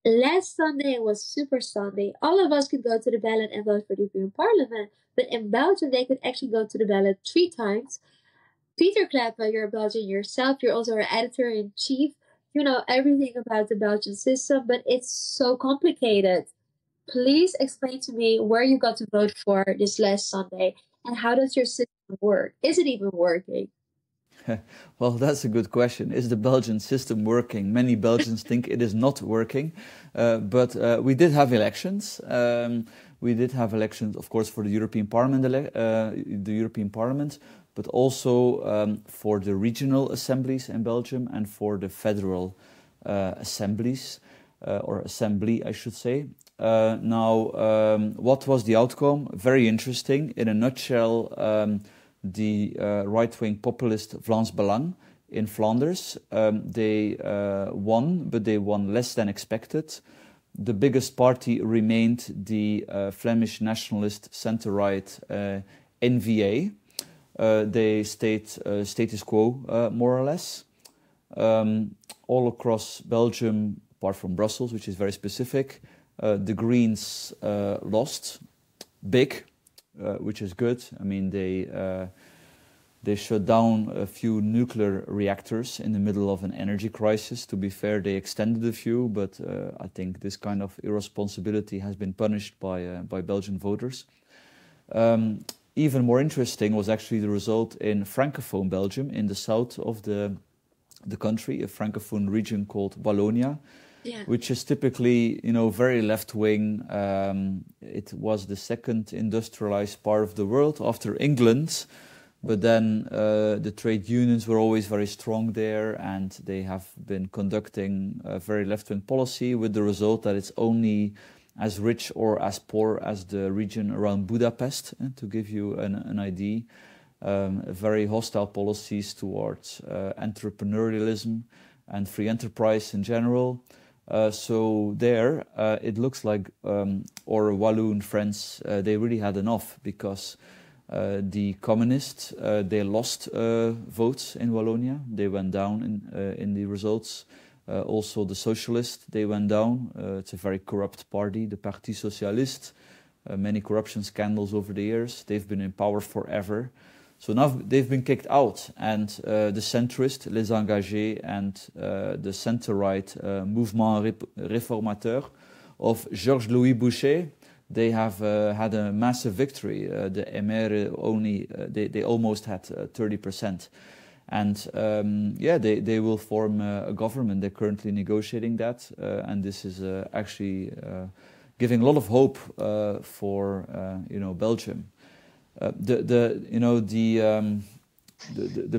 Last Sunday was Super Sunday. All of us could go to the ballot and vote for the European Parliament. But in Belgium, they could actually go to the ballot 3 times. Pieter Cleppe, you're a Belgian yourself. You're also our editor-in-chief. You know everything about the Belgian system, but it's so complicated. Please explain to me where you got to vote for this last Sunday and how does your system work? Is it even working? Well, that's a good question. Is the Belgian system working? Many Belgians think it is not working, but we did have elections. We did have elections, of course, for the European Parliament, but also for the regional assemblies in Belgium and for the federal assemblies, or assembly, I should say. What was the outcome? Very interesting. In a nutshell, the right-wing populist Vlaams Belang in Flanders, they won, but they won less than expected. The biggest party remained the Flemish nationalist centre-right NVA. They stayed status quo, more or less. All across Belgium, apart from Brussels, which is very specific, the Greens lost big, which is good. I mean, they shut down a few nuclear reactors in the middle of an energy crisis. To be fair, they extended a few, but I think this kind of irresponsibility has been punished by Belgian voters. Even more interesting was actually the result in Francophone Belgium, in the south of the country, a Francophone region called Wallonia. Yeah. Which is typically, very left-wing. It was the second industrialized part of the world after England, but then the trade unions were always very strong there, and they have been conducting a very left-wing policy, with the result that it's only as rich or as poor as the region around Budapest, to give you an idea. Very hostile policies towards entrepreneurialism and free enterprise in general. So there, it looks like our Walloon friends, they really had enough, because the communists, they lost votes in Wallonia. They went down in the results. Also the socialists, they went down. It's a very corrupt party, the Parti Socialiste. Many corruption scandals over the years. They've been in power forever. So now they've been kicked out, and the centrist, Les Engagés, and the centre-right Mouvement Réformateur of Georges-Louis Boucher, they have had a massive victory. The MR they almost had 30%. And they will form a government. They're currently negotiating that, and this is actually giving a lot of hope for Belgium. The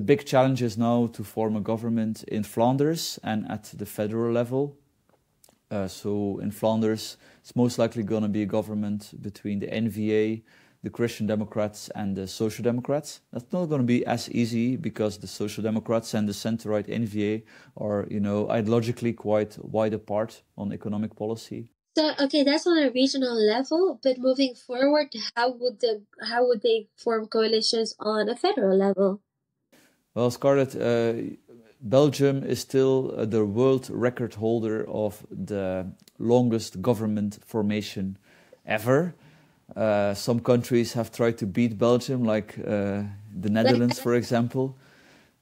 big challenge is now to form a government in Flanders and at the federal level. So in Flanders, it's most likely going to be a government between the NVA, the Christian Democrats, and the Social Democrats. That's not going to be as easy, because the Social Democrats and the centre-right NVA are, ideologically quite wide apart on economic policy. So, okay, that's on a regional level, but moving forward, how would they form coalitions on a federal level? Well, Scarlett, Belgium is still the world record holder of the longest government formation ever. Some countries have tried to beat Belgium, like the Netherlands, for example.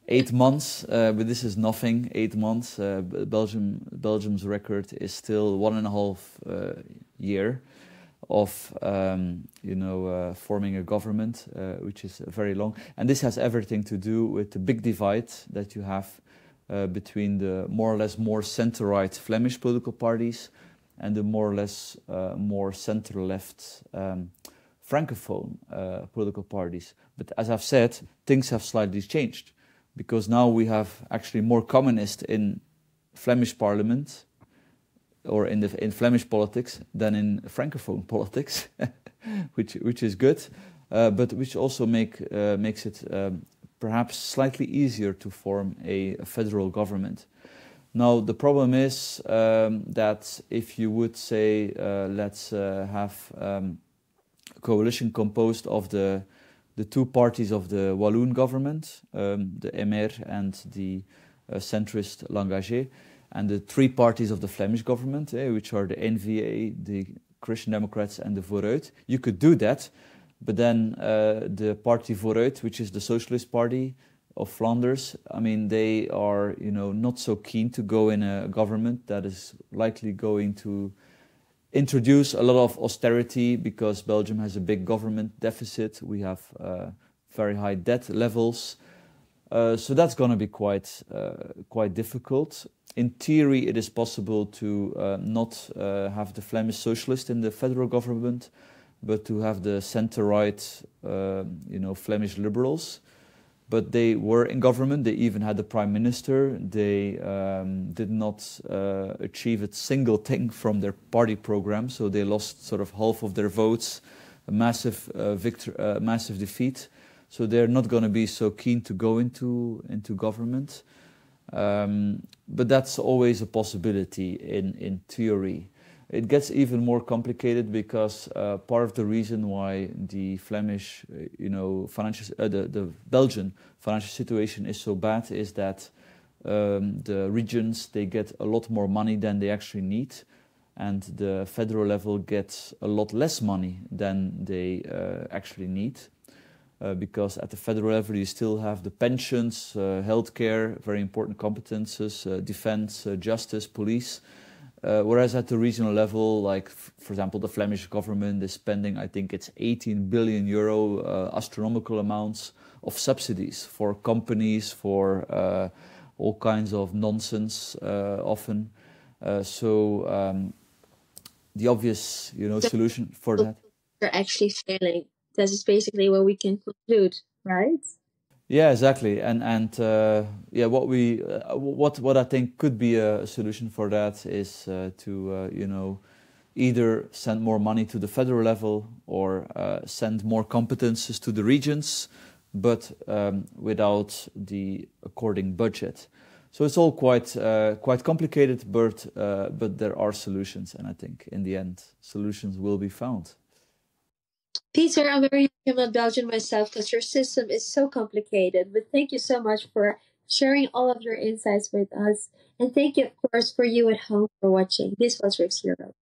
8 months, but this is nothing. 8 months. Belgium's record is still 1.5 year of forming a government, which is very long. And this has everything to do with the big divide that you have between the more or less more center-right Flemish political parties and the more or less more center-left Francophone political parties. But as I've said, things have slightly changed, because now we have actually more communists in Flemish parliament, or in Flemish politics, than in Francophone politics, which is good, but which also makes it perhaps slightly easier to form a federal government. Now, the problem is that if you would say, let's have a coalition composed of the two parties of the Walloon government, the MR and the centrist L'Engagé, and the three parties of the Flemish government, which are the N-VA, the Christian Democrats, and the Vooruit. You could do that, but then the party Vooruit, which is the Socialist Party of Flanders, I mean, they are, not so keen to go in a government that is likely going to introduce a lot of austerity, because Belgium has a big government deficit. We have very high debt levels. So that's going to be quite difficult. In theory, it is possible to not have the Flemish socialists in the federal government, but to have the center-right, Flemish liberals. But they were in government. They even had the prime minister. They did not achieve a single thing from their party program, so they lost sort of half of their votes, a massive massive defeat. So they're not going to be so keen to go into government. But that's always a possibility in theory. It gets even more complicated because part of the reason why the Flemish, the Belgian financial situation is so bad is that the regions, they get a lot more money than they actually need, and the federal level gets a lot less money than they actually need. Because at the federal level you still have the pensions, healthcare, very important competences, defense, justice, police. Whereas at the regional level, like for example, the Flemish government is spending, I think it's 18 billion euro, astronomical amounts of subsidies for companies, for all kinds of nonsense, often. The obvious, solution for that. They're actually failing. That is basically what we can conclude, right? Yeah, exactly. What I think could be a solution for that is to either send more money to the federal level or send more competences to the regions, but without the according budget. So it's all quite complicated, but there are solutions, and I think in the end solutions will be found. Peter, I'm very happy I'm not Belgian myself because your system is so complicated. But thank you so much for sharing all of your insights with us. And thank you, of course, for you at home for watching. This was Riks Europe.